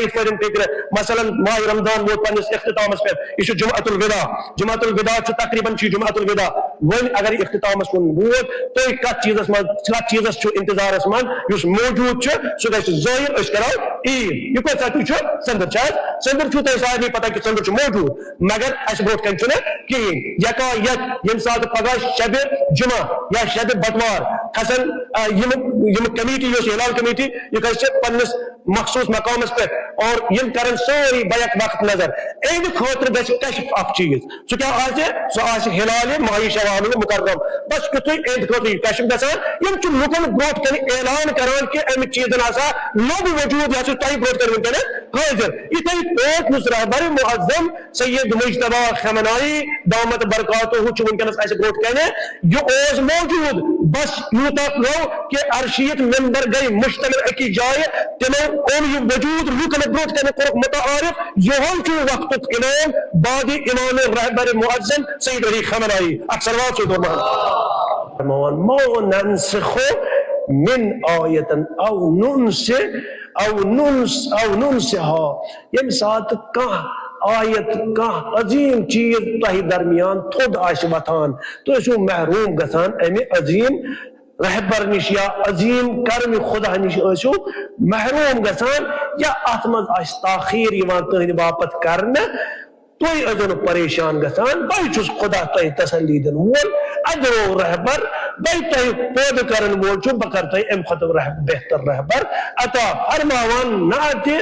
یت پٲٹھۍ فکر مثلاً ماہ رمضان ووت پننس اختتامس پہ یہ جمعۃ الوداع جمعۃ الوداع تقریباً جمعۃ الوداع ون اگر اختتامس کن ووت تھی کت چیزس انتظارس من اس موجود سہ گھس ظٲہر أسۍ کرو عید یہ کت ساتھ سندر سندر تھی سارے پتہ کہ سندر موجود مگر اس برو کن کہین یکا یک یم سات پگہ شب جمعہ یا شب بٹوار کھسن کمیٹی ہلال کمیٹی یہ گھس پنس مخصوص مقامس پہ اور یم کرن سوری بیک وقت نظر اہد خاطر گھس کشف اخ چیز سہ کیا سہ ہلال ماہ شوال مکرم بس یتھے اہد خاطر کشف گژھان یم لکن برو کن اعلان کران کہ امہ چیزن آسا لوگ وجود یہ تہ برو کن ونکس حاضر اتھے پٲٹھۍ یُس رہبر معظم سید مجتبیٰ خامنائی دامت برکاتہ ونکس اس برو کن یہ موجود بس یوتا گو کہ عرشیت ممبر گئی مشتمل اکی جائے تمو اون یہ وجود لکن برو کن کورک متعارف یہ وقت امام بعد امام رہبر معظم سید علی خامنائی اکثر بات سے ما ننسخ من آیت او ننسها یم سات آیت عظیم چیز تہ درمیان تھوڑ وتان تو محروم گژھان امہ عظیم رہبر نش یا عظیم کرم خدا نش محروم گژھان یا ات مز تاخیر تہند باپت کرنے تھی ازو پریشان گژھان بہ چھس خدا تہ تسلی دن وول ادرو رہبر بہ تہ پود کرن وول بہ کر تہ ام خطب بہتر رہبر عطا فرماوان ناتی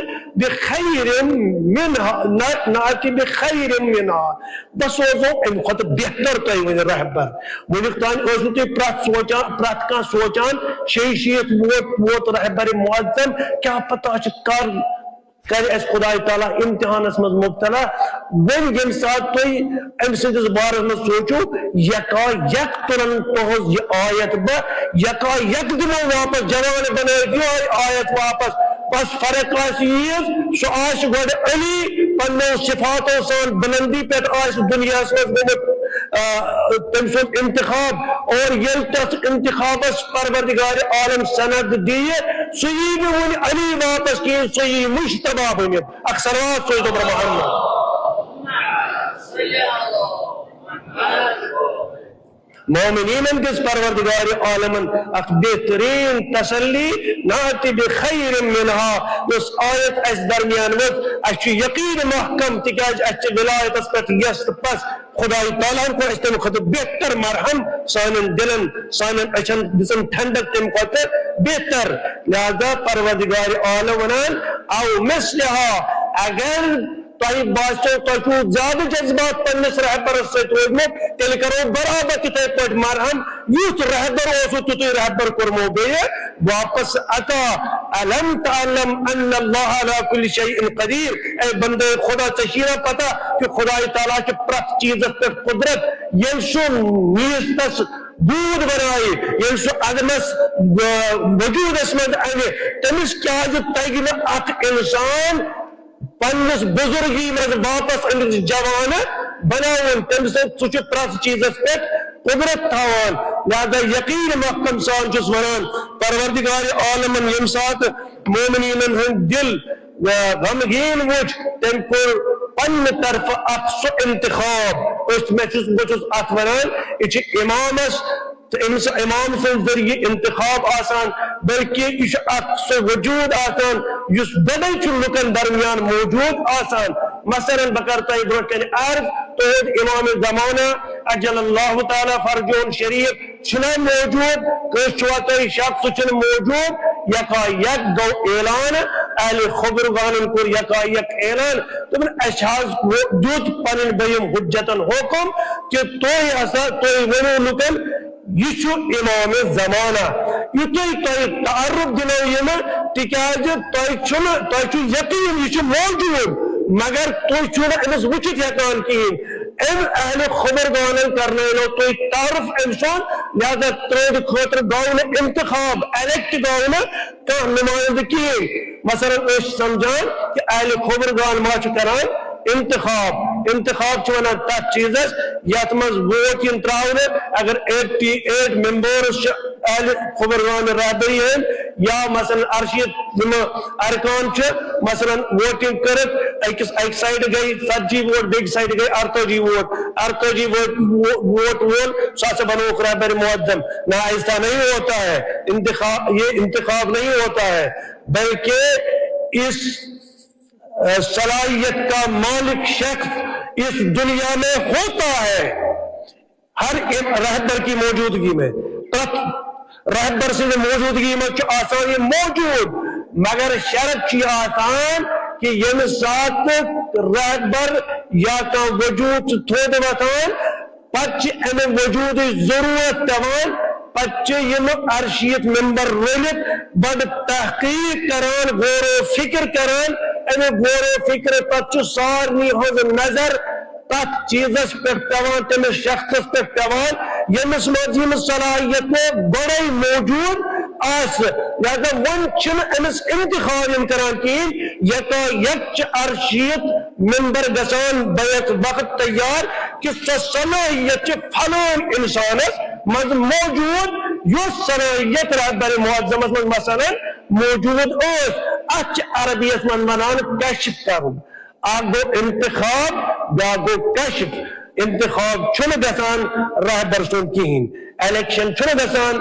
بخیر منها بس سوزو ام خطب بہتر تہ ون رہبر ونک تان ٲسوٕ تُہۍ پرٛٮ۪تھ کانٛہہ سونچان شیٖشیت ووت رہبر معظم کیا پتہ کر اس خدا تعالیٰ امتحانس مز مبتلا ون یم سات تھی ام سندس بارس مز سوچو یکا یک ترن تہذ یہ آیت بہ یکا یک دمو واپس جوان بنائے آیت واپس بس فرق یہ سہ گۄڈٕ علی پنو صفاتو سان بلندی پہ دنیا مز تم سن انتخاب اور یل تس انتخابس پروردگار عالم سند دیے سہی ون علی واپس کی سہی مشتبہ بنت اکثرات سوچ محمد مومنین کس پروردگار عالمن اک بہترین تسلی ناتی بخیر منها اس آیت اس درمیان وقت اس یقین محکم تکیاز اس ولایت اس پت یست پس خدای تعالیٰ کو اس تم خطب بہتر مرحم سانن دلن سانن اچھن دسن ٹھنڈک تم خطر بہتر لہذا پروردگار عالم ونان او مثلها اگر تھی باسو تھی زیادہ جذبات پنس رہبر روزمت تیل کرو برابر تتھے پہ مرہم یوت رہبر اوسو تھی رہبر کورمو بیہ واپس عطا الم تعلم ان اللہ علی کل شیء قدیر اے بندے خدا تشیرہ پتہ کہ خدا تعالیٰ کے پرت چیز پر قدرت یلشو نیستس بود بنائی یلشو عدمس وجود اسمد آئے تمس کیا جو تیگن اک انسان پنس بزرگی میں واپس امس جوان بناون تم سے سچ پرت چیز پہ قدرت تھاوان لہذا یقین محکم سان چس ونان پروردگار عالمن یم سات مومنین ہند دل غمگین وچ تم کو پن طرف اک سو انتخاب اس میں بچس ات ونان یہ امامس امام سے ذریعے انتخاب آسان بلکہ یہ اکثر وجود آسان اس بدل لکن درمیان موجود آسان مثلا بکرتا برکن عرض تو امام زمانہ اجل اللہ تعالی فرجون شریف چھنا موجود کشواتا شخص چھن موجود یکا یک گو اعلان اہل خبر وانن کور یکا یک اعلان تو من اشخاص جود پنن بیم حجتن حکم کہ توی اثر توی ونو لکن یہ امام زمانہ یہ تعارف دلو تکیاز تھی یقین یہ موجود مگر تھی امس وچت ہیکان کہین ام اہل خبر گانن کرنے لو تھی تعارف امسان لہذا ترد خاطر گاؤن انتخاب الیکٹ گاؤن کا نمائندگی مثلا اس سمجھان کہ اہل خبر گان ما کران انتخاب ونان تک چیز یت مز ووٹ ین تراؤنے اگر 88 ممبرز اہل خبرگان رہبری ہیں یا مثلا ارشید ارکان مثلا ووٹنگ کرت ایک سائڈ گئی 70 ووٹ بیگ سائڈ گئی 38 ووٹ وول ساسے بنوک رہبر معظم. نہ ایسا نہیں ہوتا ہے. یہ انتخاب نہیں ہوتا ہے بلکہ اس صلاحیت کا مالک شخص اس دنیا میں ہوتا ہے ہر رہبر کی موجودگی میں. رہبر سے موجودگی میں آسان یہ موجود مگر شرط چی آسان کہ یم سات رہبر یا کا وجود تھود وطان پچ ام وجود ضرورت توان پچ یم ارشیت ممبر رلت بڑ تحقیق کران غور و فکر کران ام غور و فکر پچ سارنی حض نظر تک چیزس پر توان تم شخص پر توان یمس مزیم صلاحیت بڑے موجود آس لہذا ون چن امس انتخاب کران کین یکا یک ارشیت ممبر گسان بیت وقت تیار کہ صلاحیت فلان انسان مز موجود یس صلاحیت رہبر معظم مثلا موجود اس اچ عربیت من منان کشف کرن آگو انتخاب یا گو کشف. انتخاب چھن گسان رہبر سن کین الیکشن چھن گسان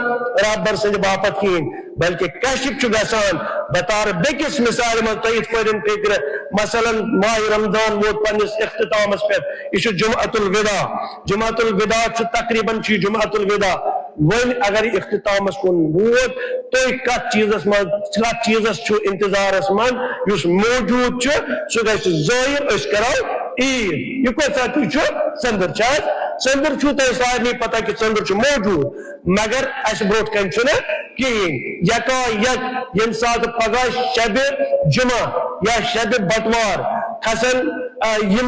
رہبر سن باپت کین بلکہ کشف چھو گسان بطار بکس مثال من تیت فیدن فکر مثلا ماہ رمضان ووت پنس اختتام اس پر یہ جمعۃ الوداع. جمعۃ الوداع چھو تقریباً چھ جمعۃ الوداع ون اگر اختتام اس کن ووت تو کت چیزس چھو انتظارس من یس موجود چھو سو گیس ظاہر اس کراؤ عید. یہ کوئی ساتھ چھو سندر چاہت سندر چھو تو ساتھ نہیں پتا کہ سندر چھو موجود مگر اس بروٹ کن چھو نا کین یکا یک یم ساتھ پگا شب جمعہ یا شب بٹوار کھسن یم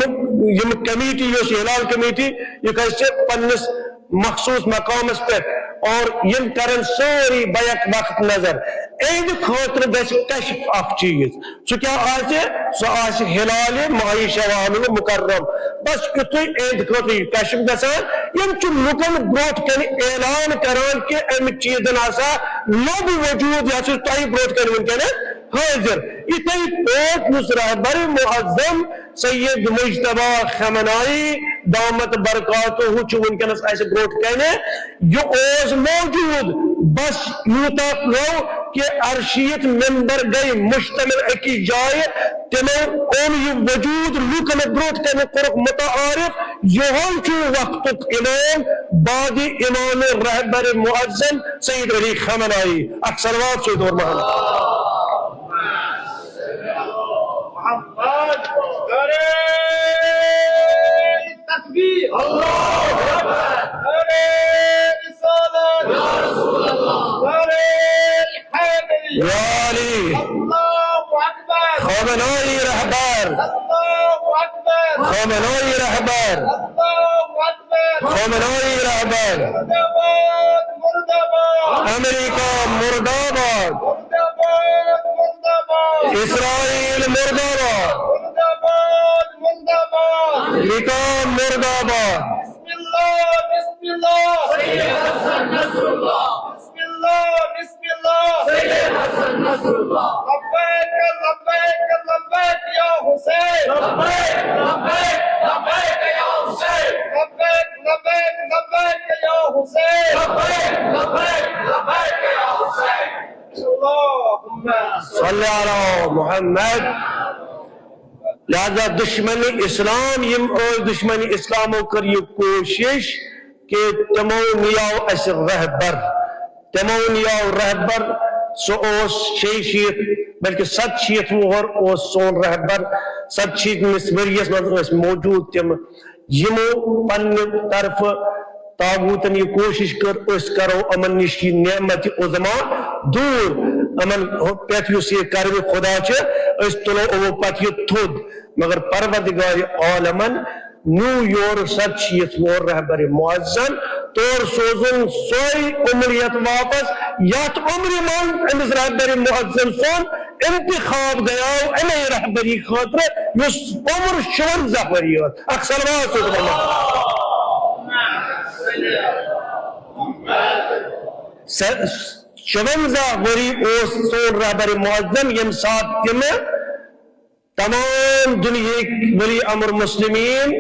کمیٹی یوس ہلال کمیٹی یہ کہتے پنس مخصوص مقام اس پر اور یم کرن سوری بیک وقت نظر این خاطر گژھِ کشف اخ چیز سو کیا آسے سو آسے ہلال ماہ شوال مکرم بس یتھے این خاطر کشف گژھان یم چھ لوکن بروٹ کن اعلان کران کہ ام چیزن آسا لوگ وجود یا تہ بروٹ کن ونکن حاضر اتھے پوٹ نس رہبر معظم سید مجتبی خمنائی دامت برکاتہ چھ ونکنس ایسے بروٹ کنے یہ اوز موجود بس یوتا لو کہ ارشیت ممبر گئی مشتمل اکی جائے تمہیں اون یہ وجود لوکن بروٹ کنے قرق متعارف یہاں چو وقت امام بعد امام رہبر معظم سید علی خمنائی اکثر وات سے دور محمد تکبیر اللہ اکبر رسالت یا رسول اللہ حیدری یا علی اللہ اکبر خامنائی رہبر اللہ اکبر خامنائی رہبر اللہ اکبر خامنائی رہبر مرداباد مرداباد امریکہ مرد آباد مرداباد مرداباد اسرائیل مرد آباد مرداباد مرداباد امریکہ مرد آباد بسم اللہ سید حسن نصر اللہ بسم اللہ سید حسن نصر اللہ لبیک لبیک لبیک یا حسین لبیک لبیک لبیک یا حسین لبیک لبیک لبیک یا حسین لبیک لبیک لبیک یا حسین اللہم صلی علی محمد. لہذا دشمن اسلام یم دشمن اسلام کر یہ کوشش کہ تمو نیاو اس رہبر تمو نیاو رہبر سو اوس شیشیت بلکہ 700 وہر اوس سون رہبر 700 مسوریس مز موجود تم یمو پن طرف تاغوتن یہ کوشش کر اس کرو امن نشی نعمت عظما دور امن پیت یس یہ کرو خدا چھ اس تلو او پت یہ تھود مگر پروردگار عالمن نو یور 700 وہر رہبر معظم طور سوزن سوئی عمریت واپس یات عمری من امس رہبر معظم سون انتخاب گیا امی رہبری خاطر یس عمر 14 وریات اکثر واسط شونزہ وری اوس سون رہبر معظم یم سات تم تمام دنیا ولی امر مسلمین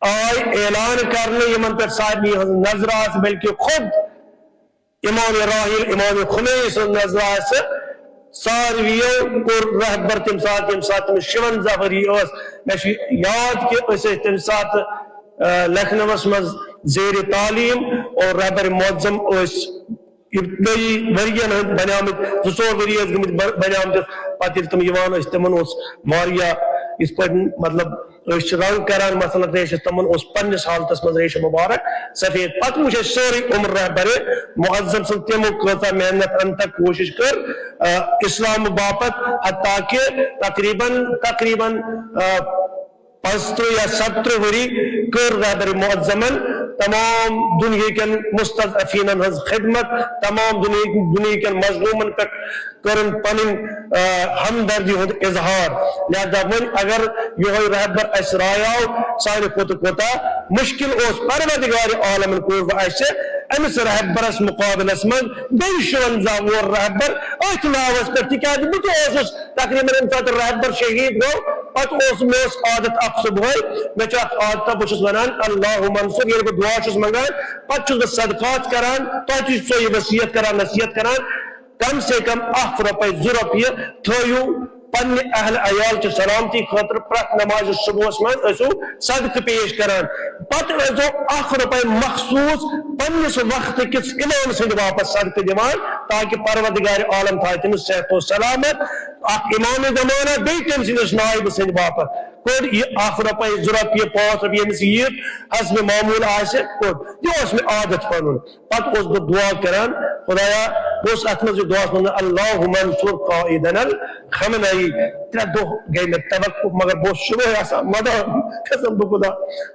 آئی اعلان کرنے یمن پر سارنی نظر آس بلکہ خود امام راحل امام خمینی نظر آس سارویو اور رہبر تم سات میں 56 وری اوس میں یاد کہ اسے تم سات لکھنؤس مز زیر تعلیم اور رہبر معظم اس ابتدائی ورین بنیامت 200 وری بنیامت پتہ تم یوان تمن واریاہ اس پر مطلب رنگ کران مثلا ریش تمن پنس حالتس من ریش مبارک سفید پتہ وچ سوری عمر رہبر معظم سن تمو کتا محنت ان تک کوشش کر اسلام باپت حتیٰ کہ تقریباً 50 یا 70 وری کر رہبر معظمن تمام دنیا کن مستضعفین ہز خدمت تمام دنیا کن مظلومن پر کرن پنن ہمدردی ہند اظہار لہذا ون اگر یہ رہبر اس رایاو سارے کوتا مشکل اس پروردگار عالمن کو اسے امس رہبرس مقابلس من 56 ور رہبر ات ناوس پر تکیاز بہت تقریباً امسات رہبر شہید گو پتہ میس عادت اخ صبح میں عادت بہت ونان اللہ منصور یہ بہت دعا چھس منگان پتہ چھس صدقات کران تہ سو وصیت کران نصیحت کران کم سے کم 1 روپے 2 روپیہ تھیو پنہ اہل عیال چہ سلامتی خاطر پرت نماز صبح من اسو صدقہ پیش کران پتہ اسو 1 روپے مخصوص پنس وقت کس امام سند واپس صدقہ دیوان تاکہ پروردگار عالم تھا تمس صحت و سلامت امام زمانہ بی تم سندس نائب سند واپس کوڈ یہ 1 روپے 2 روپیہ 5 روپیہ نصیحت حسب معمول آسے کوڈ یہ اس میں عادت پنن پتہ اس دعا کران خدایا اس اتمز دعا من اللہ منصور قائدنا الخمنئی 3 دو گئی میں توقع مگر بہت شروع ہے ایسا مدان قسم بخدا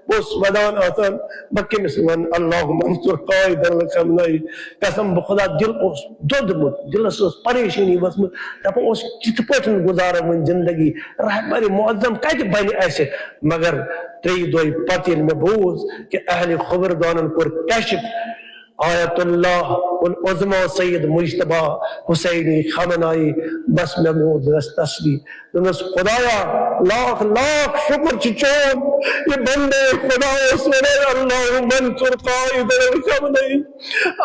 بہت مدان آسان بکی مسلمان اللہ منصور قائدنا الخمنئی قسم بخدا دل اس دود مت دل اس پریشانی بس تب اس کت پٹن گزارا من زندگی رہبر معظم کت بن ایسے مگر 3 دو پتن میں بوز کہ اہل خبردانن پر کشف آیت اللہ العظمہ سید مجتبہ حسینی خامنائی بس میں تسلی دنس خدایا لاکھ شکر چچون یہ بندے خدا سنے اللہ منصور قائد خامنائی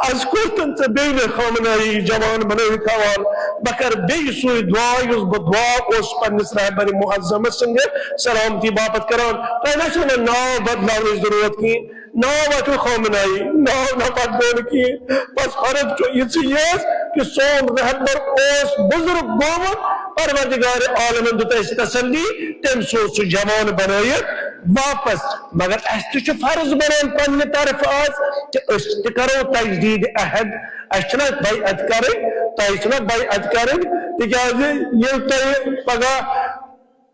از کوتن سے بین خامنائی جوان بنے خوال بکر بے سوئی دعائی اس بدعا اس پر نس رہبر معظم سنگے سلامتی باپت کران پہنا چاہنے ناو بدلاوی ضرورت کی ناو بچو خامنائی ناو نہ بدلون کی بس فرد جو یہ چیز کہ سون رہبر اس بزرگ گومت پروردگار عالمین دوتا اس تسلی تم سوچ جوان بنائیت واپس مگر اس تو فرض بنائیں پنی طرف آج کہ اس کرو تجدید عہد اشنا بیعت کریں تیسنا بیعت کریں تکیازی یہ تو پگا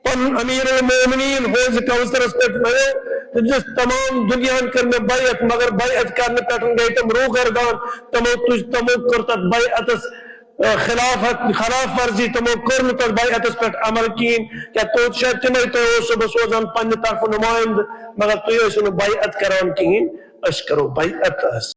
پن امیر المومنین ہوز کونسر اس پر میں جس تمام دنیا کرنے بیعت مگر بیعت کرنے پیٹن گئی تم رو گردان تمو کرتت بیعت خلاف ورزی تمو کرن تک بیعت اس پر عمل کین کیا تو شاید تمہیں تو صبح سوزن پنج طرف نمائند مگر تو یہ سنو بیعت کران کین اش کرو بیعت اس